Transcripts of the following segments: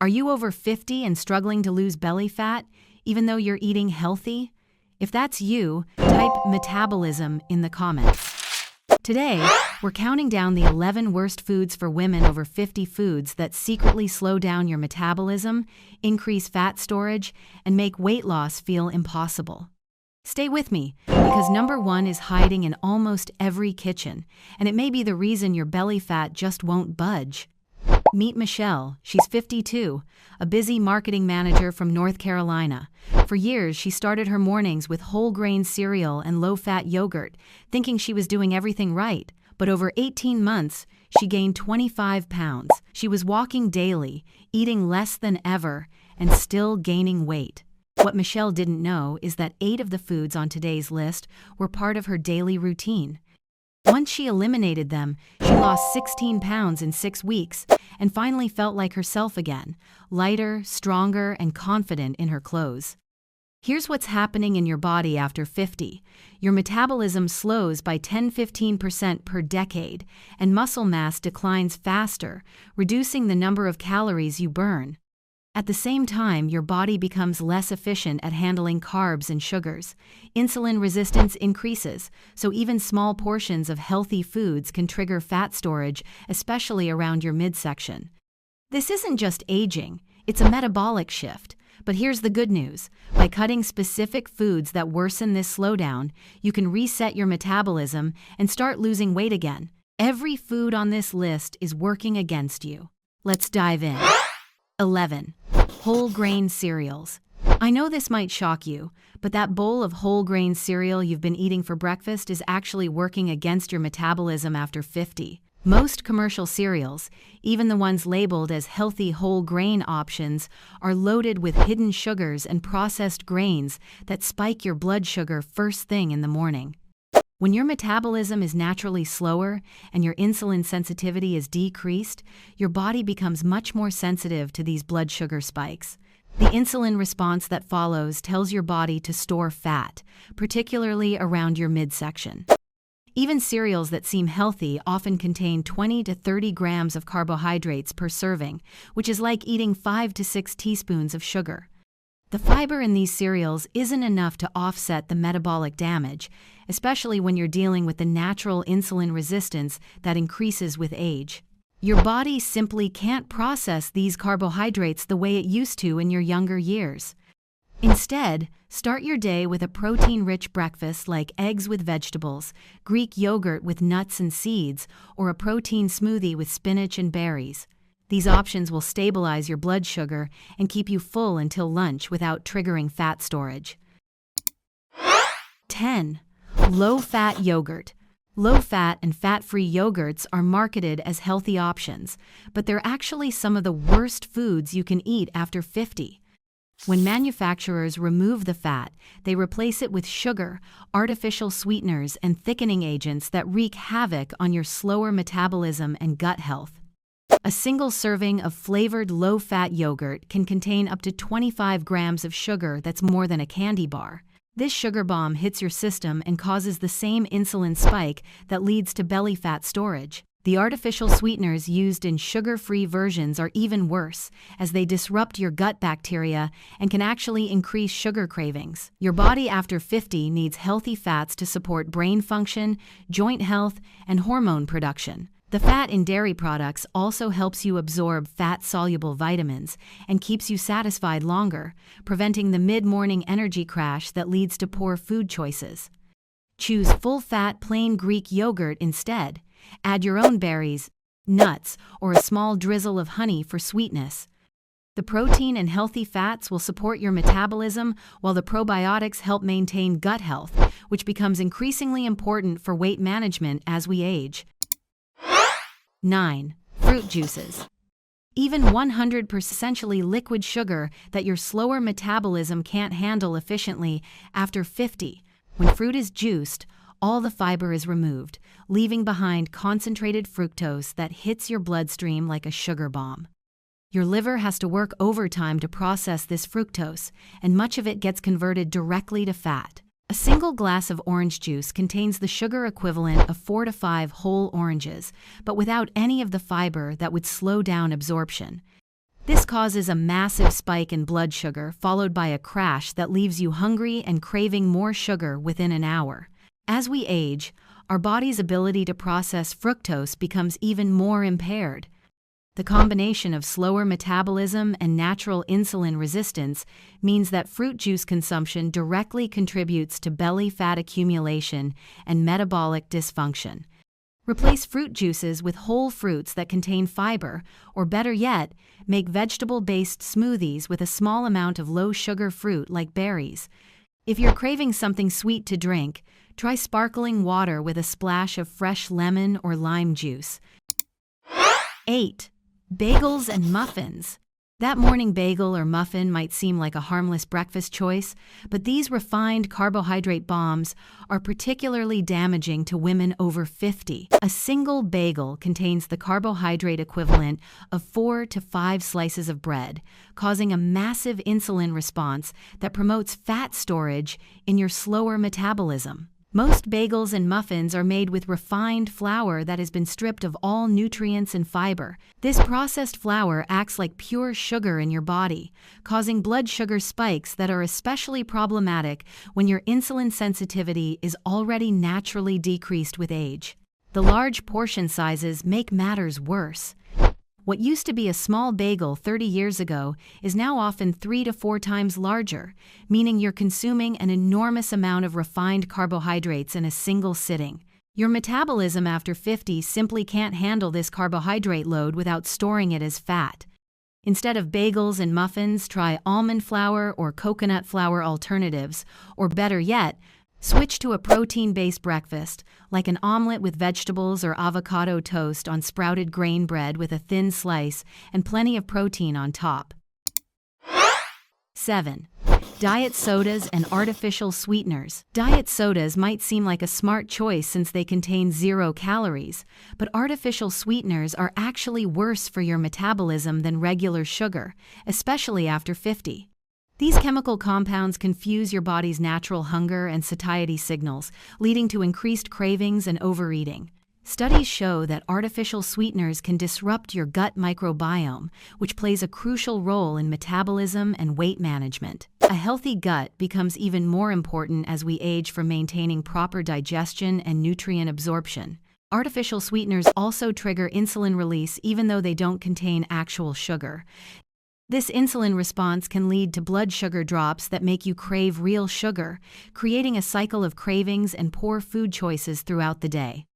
Are you over 50 and struggling to lose belly fat, even though you're eating healthy? If that's you, type metabolism in the comments. Today, we're counting down the 11 worst foods for women over 50 foods that secretly slow down your metabolism, increase fat storage, and make weight loss feel impossible. Stay with me, because number 1 is hiding in almost every kitchen, and it may be the reason your belly fat just won't budge. Meet Michelle. She's 52, a busy marketing manager from North Carolina. For years, she started her mornings with whole grain cereal and low-fat yogurt, thinking she was doing everything right. But over 18 months, she gained 25 pounds. She was walking daily, eating less than ever, and still gaining weight. What Michelle didn't know is that 8 of the foods on today's list were part of her daily routine. Once she eliminated them, she lost 16 pounds in 6 weeks and finally felt like herself again, lighter, stronger, and confident in her clothes. Here's what's happening in your body after 50. Your metabolism slows by 10–15% per decade, and muscle mass declines faster, reducing the number of calories you burn. At the same time, your body becomes less efficient at handling carbs and sugars. Insulin resistance increases, so even small portions of healthy foods can trigger fat storage, especially around your midsection. This isn't just aging, it's a metabolic shift. But here's the good news. By cutting specific foods that worsen this slowdown, you can reset your metabolism and start losing weight again. Every food on this list is working against you. Let's dive in. 11. Whole grain cereals. I know this might shock you, but that bowl of whole grain cereal you've been eating for breakfast is actually working against your metabolism after 50. Most commercial cereals, even the ones labeled as healthy whole grain options, are loaded with hidden sugars and processed grains that spike your blood sugar first thing in the morning. When your metabolism is naturally slower and your insulin sensitivity is decreased, your body becomes much more sensitive to these blood sugar spikes. The insulin response that follows tells your body to store fat, particularly around your midsection. Even cereals that seem healthy often contain 20 to 30 grams of carbohydrates per serving, which is like eating 5 to 6 teaspoons of sugar. The fiber in these cereals isn't enough to offset the metabolic damage, especially when you're dealing with the natural insulin resistance that increases with age. Your body simply can't process these carbohydrates the way it used to in your younger years. Instead, start your day with a protein-rich breakfast like eggs with vegetables, Greek yogurt with nuts and seeds, or a protein smoothie with spinach and berries. These options will stabilize your blood sugar and keep you full until lunch without triggering fat storage. 10. Low-fat yogurt. Low-fat and fat-free yogurts are marketed as healthy options, but they're actually some of the worst foods you can eat after 50. When manufacturers remove the fat, they replace it with sugar, artificial sweeteners, and thickening agents that wreak havoc on your slower metabolism and gut health. A single serving of flavored low-fat yogurt can contain up to 25 grams of sugar that's more than a candy bar. This sugar bomb hits your system and causes the same insulin spike that leads to belly fat storage. The artificial sweeteners used in sugar-free versions are even worse, as they disrupt your gut bacteria and can actually increase sugar cravings. Your body after 50 needs healthy fats to support brain function, joint health, and hormone production. The fat in dairy products also helps you absorb fat-soluble vitamins and keeps you satisfied longer, preventing the mid-morning energy crash that leads to poor food choices. Choose full-fat plain Greek yogurt instead. Add your own berries, nuts, or a small drizzle of honey for sweetness. The protein and healthy fats will support your metabolism, while the probiotics help maintain gut health, which becomes increasingly important for weight management as we age. 9. Fruit juices. Even 100% essentially liquid sugar that your slower metabolism can't handle efficiently after 50. When fruit is juiced, all the fiber is removed, leaving behind concentrated fructose that hits your bloodstream like a sugar bomb. Your liver has to work overtime to process this fructose, and much of it gets converted directly to fat. A single glass of orange juice contains the sugar equivalent of 4 to 5 whole oranges, but without any of the fiber that would slow down absorption. This causes a massive spike in blood sugar, followed by a crash that leaves you hungry and craving more sugar within an hour. As we age, our body's ability to process fructose becomes even more impaired. The combination of slower metabolism and natural insulin resistance means that fruit juice consumption directly contributes to belly fat accumulation and metabolic dysfunction. Replace fruit juices with whole fruits that contain fiber, or better yet, make vegetable-based smoothies with a small amount of low-sugar fruit like berries. If you're craving something sweet to drink, try sparkling water with a splash of fresh lemon or lime juice. 8. Bagels and muffins. That morning bagel or muffin might seem like a harmless breakfast choice, but these refined carbohydrate bombs are particularly damaging to women over 50. A single bagel contains the carbohydrate equivalent of 4 to 5 slices of bread, causing a massive insulin response that promotes fat storage in your slower metabolism. Most bagels and muffins are made with refined flour that has been stripped of all nutrients and fiber. This processed flour acts like pure sugar in your body, causing blood sugar spikes that are especially problematic when your insulin sensitivity is already naturally decreased with age. The large portion sizes make matters worse. What used to be a small bagel 30 years ago is now often 3 to 4 times larger, meaning you're consuming an enormous amount of refined carbohydrates in a single sitting. Your metabolism after 50 simply can't handle this carbohydrate load without storing it as fat. Instead of bagels and muffins, try almond flour or coconut flour alternatives, or better yet, switch to a protein-based breakfast, like an omelet with vegetables or avocado toast on sprouted grain bread with a thin slice and plenty of protein on top. 7. Diet sodas and artificial sweeteners. Diet sodas might seem like a smart choice since they contain 0 calories, but artificial sweeteners are actually worse for your metabolism than regular sugar, especially after 50. These chemical compounds confuse your body's natural hunger and satiety signals, leading to increased cravings and overeating. Studies show that artificial sweeteners can disrupt your gut microbiome, which plays a crucial role in metabolism and weight management. A healthy gut becomes even more important as we age for maintaining proper digestion and nutrient absorption. Artificial sweeteners also trigger insulin release even though they don't contain actual sugar. This insulin response can lead to blood sugar drops that make you crave real sugar, creating a cycle of cravings and poor food choices throughout the day.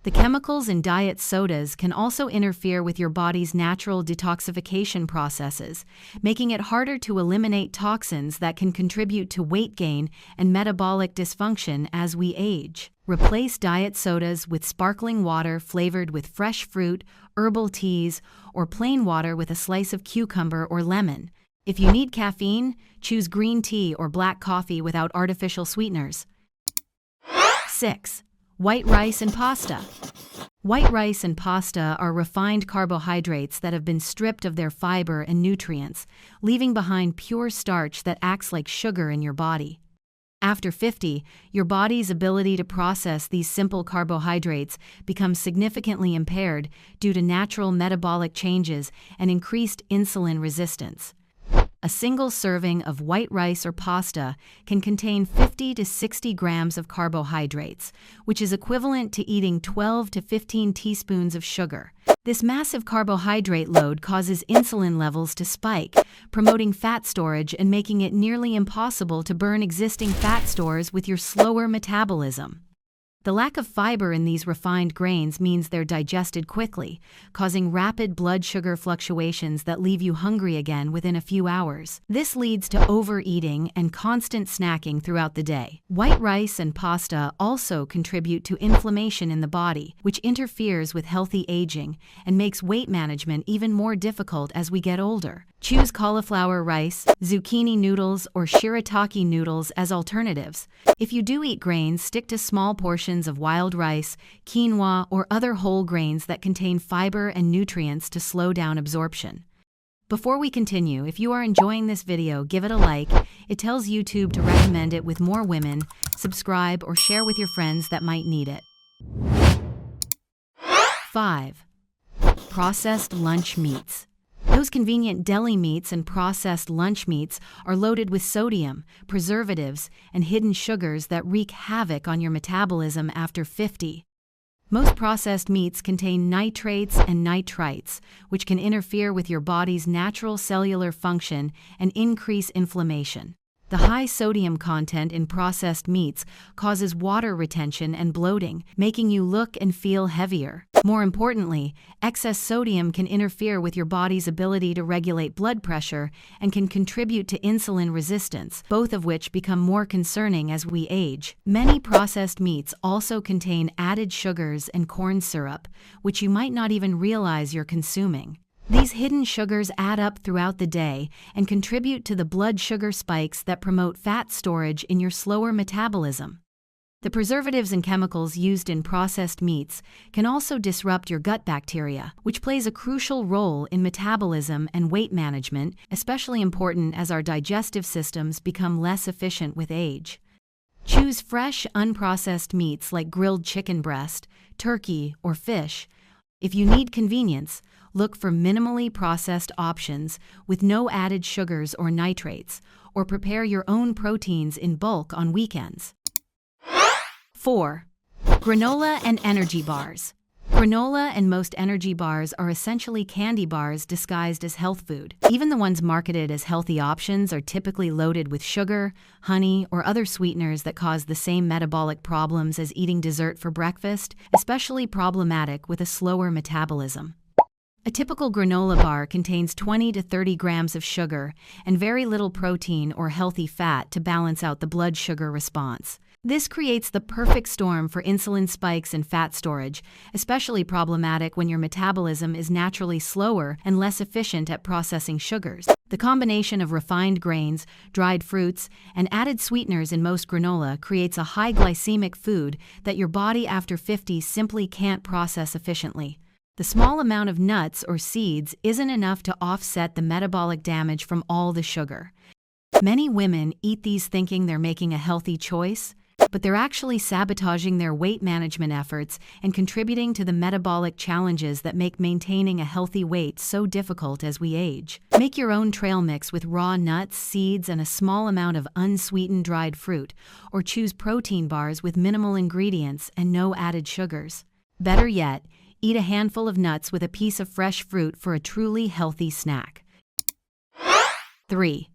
The chemicals in diet sodas can also interfere with your body's natural detoxification processes, making it harder to eliminate toxins that can contribute to weight gain and metabolic dysfunction as we age. Replace diet sodas with sparkling water flavored with fresh fruit, herbal teas, or plain water with a slice of cucumber or lemon. If you need caffeine, choose green tea or black coffee without artificial sweeteners. 6. White rice and pasta. White rice and pasta are refined carbohydrates that have been stripped of their fiber and nutrients, leaving behind pure starch that acts like sugar in your body. After 50, your body's ability to process these simple carbohydrates becomes significantly impaired due to natural metabolic changes and increased insulin resistance. A single serving of white rice or pasta can contain 50 to 60 grams of carbohydrates, which is equivalent to eating 12 to 15 teaspoons of sugar. This massive carbohydrate load causes insulin levels to spike, promoting fat storage and making it nearly impossible to burn existing fat stores with your slower metabolism. The lack of fiber in these refined grains means they're digested quickly, causing rapid blood sugar fluctuations that leave you hungry again within a few hours. This leads to overeating and constant snacking throughout the day. White rice and pasta also contribute to inflammation in the body, which interferes with healthy aging and makes weight management even more difficult as we get older. Choose cauliflower rice, zucchini noodles, or shirataki noodles as alternatives. If you do eat grains, stick to small portions of wild rice, quinoa, or other whole grains that contain fiber and nutrients to slow down absorption. Before we continue, if you are enjoying this video, give it a like. It tells YouTube to recommend it with more women. Subscribe or share with your friends that might need it. 5. Processed lunch meats. Those convenient deli meats and processed lunch meats are loaded with sodium, preservatives, and hidden sugars that wreak havoc on your metabolism after 50. Most processed meats contain nitrates and nitrites, which can interfere with your body's natural cellular function and increase inflammation. The high sodium content in processed meats causes water retention and bloating, making you look and feel heavier. More importantly, excess sodium can interfere with your body's ability to regulate blood pressure and can contribute to insulin resistance, both of which become more concerning as we age. Many processed meats also contain added sugars and corn syrup, which you might not even realize you're consuming. These hidden sugars add up throughout the day and contribute to the blood sugar spikes that promote fat storage in your slower metabolism. The preservatives and chemicals used in processed meats can also disrupt your gut bacteria, which plays a crucial role in metabolism and weight management, especially important as our digestive systems become less efficient with age. Choose fresh, unprocessed meats like grilled chicken breast, turkey, or fish. If you need convenience, look for minimally processed options with no added sugars or nitrates, or prepare your own proteins in bulk on weekends. 4. Granola and energy bars. Granola and most energy bars are essentially candy bars disguised as health food. Even the ones marketed as healthy options are typically loaded with sugar, honey, or other sweeteners that cause the same metabolic problems as eating dessert for breakfast, especially problematic with a slower metabolism. A typical granola bar contains 20 to 30 grams of sugar and very little protein or healthy fat to balance out the blood sugar response. This creates the perfect storm for insulin spikes and fat storage, especially problematic when your metabolism is naturally slower and less efficient at processing sugars. The combination of refined grains, dried fruits, and added sweeteners in most granola creates a high glycemic food that your body after 50 simply can't process efficiently. The small amount of nuts or seeds isn't enough to offset the metabolic damage from all the sugar. Many women eat these thinking they're making a healthy choice, but they're actually sabotaging their weight management efforts and contributing to the metabolic challenges that make maintaining a healthy weight so difficult as we age. Make your own trail mix with raw nuts, seeds, and a small amount of unsweetened dried fruit, or choose protein bars with minimal ingredients and no added sugars. Better yet, eat a handful of nuts with a piece of fresh fruit for a truly healthy snack. 3.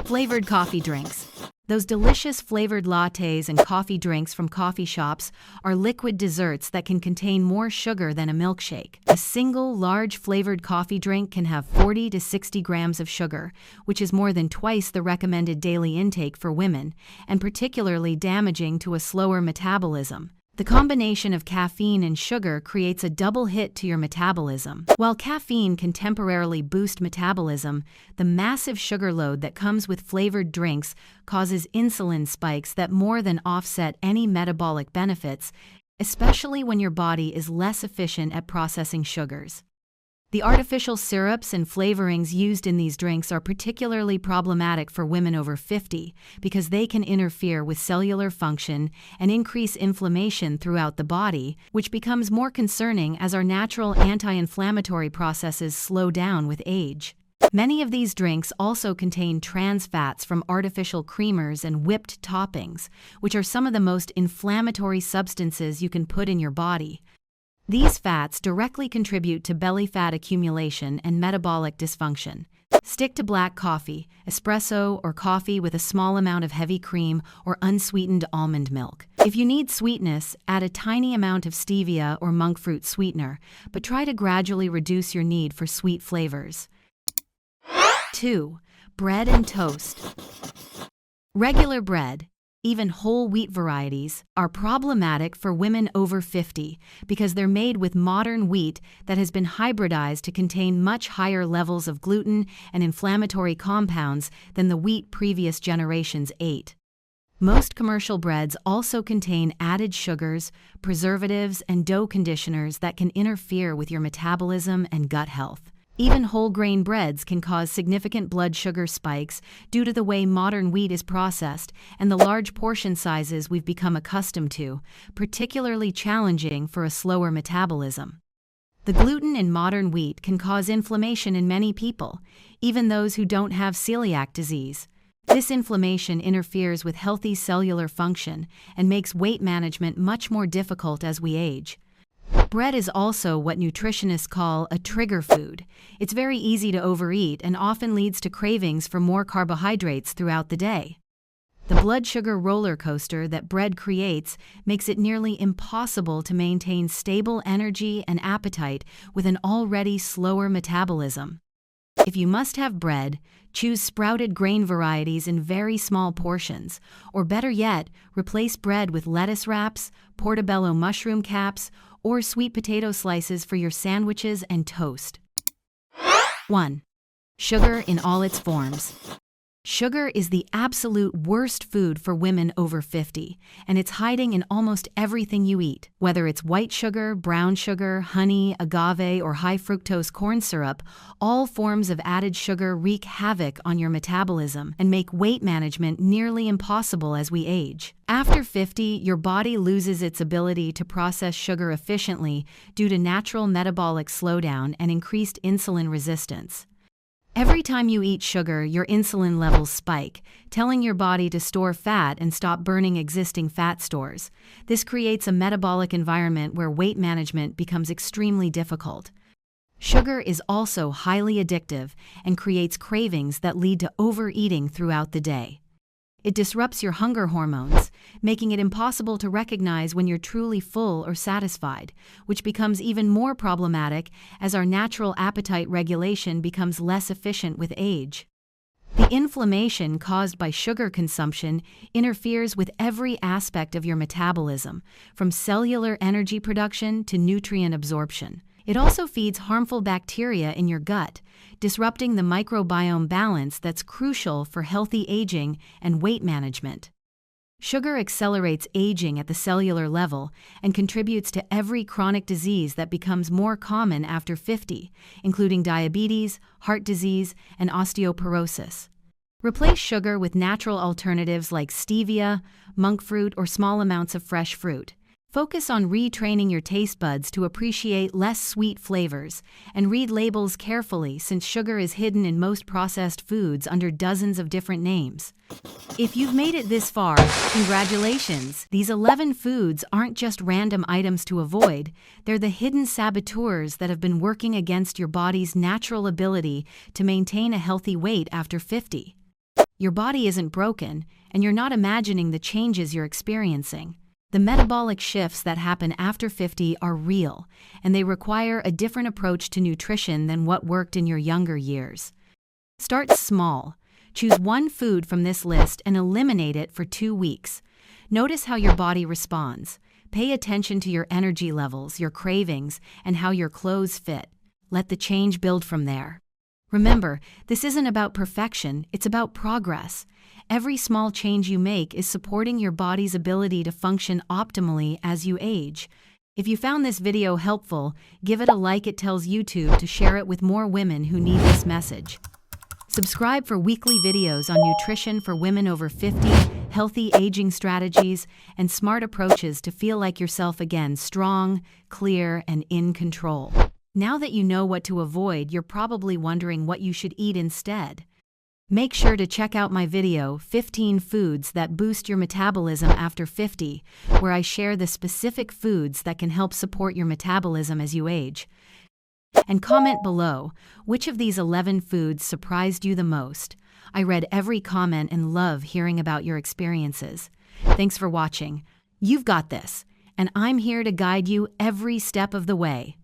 Flavored coffee drinks. Those delicious flavored lattes and coffee drinks from coffee shops are liquid desserts that can contain more sugar than a milkshake. A single large flavored coffee drink can have 40 to 60 grams of sugar, which is more than twice the recommended daily intake for women, and particularly damaging to a slower metabolism. The combination of caffeine and sugar creates a double hit to your metabolism. While caffeine can temporarily boost metabolism, the massive sugar load that comes with flavored drinks causes insulin spikes that more than offset any metabolic benefits, especially when your body is less efficient at processing sugars. The artificial syrups and flavorings used in these drinks are particularly problematic for women over 50 because they can interfere with cellular function and increase inflammation throughout the body, which becomes more concerning as our natural anti-inflammatory processes slow down with age. Many of these drinks also contain trans fats from artificial creamers and whipped toppings, which are some of the most inflammatory substances you can put in your body. These fats directly contribute to belly fat accumulation and metabolic dysfunction. Stick to black coffee, espresso, or coffee with a small amount of heavy cream or unsweetened almond milk. If you need sweetness, add a tiny amount of stevia or monk fruit sweetener, but try to gradually reduce your need for sweet flavors. 2. Bread and toast. Regular bread, even whole wheat varieties, are problematic for women over 50 because they're made with modern wheat that has been hybridized to contain much higher levels of gluten and inflammatory compounds than the wheat previous generations ate. Most commercial breads also contain added sugars, preservatives, and dough conditioners that can interfere with your metabolism and gut health. Even whole grain breads can cause significant blood sugar spikes due to the way modern wheat is processed and the large portion sizes we've become accustomed to, particularly challenging for a slower metabolism. The gluten in modern wheat can cause inflammation in many people, even those who don't have celiac disease. This inflammation interferes with healthy cellular function and makes weight management much more difficult as we age. Bread is also what nutritionists call a trigger food. It's very easy to overeat and often leads to cravings for more carbohydrates throughout the day. The blood sugar roller coaster that bread creates makes it nearly impossible to maintain stable energy and appetite with an already slower metabolism. If you must have bread, choose sprouted grain varieties in very small portions, or better yet, replace bread with lettuce wraps, portobello mushroom caps, or sweet potato slices for your sandwiches and toast. 1. Sugar in all its forms. Sugar is the absolute worst food for women over 50, and it's hiding in almost everything you eat. Whether it's white sugar, brown sugar, honey, agave, or high fructose corn syrup, all forms of added sugar wreak havoc on your metabolism and make weight management nearly impossible as we age. After 50, your body loses its ability to process sugar efficiently due to natural metabolic slowdown and increased insulin resistance. Every time you eat sugar, your insulin levels spike, telling your body to store fat and stop burning existing fat stores. This creates a metabolic environment where weight management becomes extremely difficult. Sugar is also highly addictive and creates cravings that lead to overeating throughout the day. It disrupts your hunger hormones, making it impossible to recognize when you're truly full or satisfied, which becomes even more problematic as our natural appetite regulation becomes less efficient with age. The inflammation caused by sugar consumption interferes with every aspect of your metabolism, from cellular energy production to nutrient absorption. It also feeds harmful bacteria in your gut, disrupting the microbiome balance that's crucial for healthy aging and weight management. Sugar accelerates aging at the cellular level and contributes to every chronic disease that becomes more common after 50, including diabetes, heart disease, and osteoporosis. Replace sugar with natural alternatives like stevia, monk fruit, or small amounts of fresh fruit. Focus on retraining your taste buds to appreciate less sweet flavors, and read labels carefully since sugar is hidden in most processed foods under dozens of different names. If you've made it this far, congratulations! These 11 foods aren't just random items to avoid, they're the hidden saboteurs that have been working against your body's natural ability to maintain a healthy weight after 50. Your body isn't broken, and you're not imagining the changes you're experiencing. The metabolic shifts that happen after 50 are real, and they require a different approach to nutrition than what worked in your younger years. Start small. Choose one food from this list and eliminate it for 2 weeks. Notice how your body responds. Pay attention to your energy levels, your cravings, and how your clothes fit. Let the change build from there. Remember, this isn't about perfection, it's about progress. Every small change you make is supporting your body's ability to function optimally as you age. If you found this video helpful, give it a like. It tells YouTube to share it with more women who need this message. Subscribe for weekly videos on nutrition for women over 50, healthy aging strategies, and smart approaches to feel like yourself again, strong, clear, and in control. Now that you know what to avoid, you're probably wondering what you should eat instead. Make sure to check out my video, 15 Foods That Boost Your Metabolism After 50, where I share the specific foods that can help support your metabolism as you age. And comment below, which of these 11 foods surprised you the most? I read every comment and love hearing about your experiences. Thanks for watching. You've got this, and I'm here to guide you every step of the way.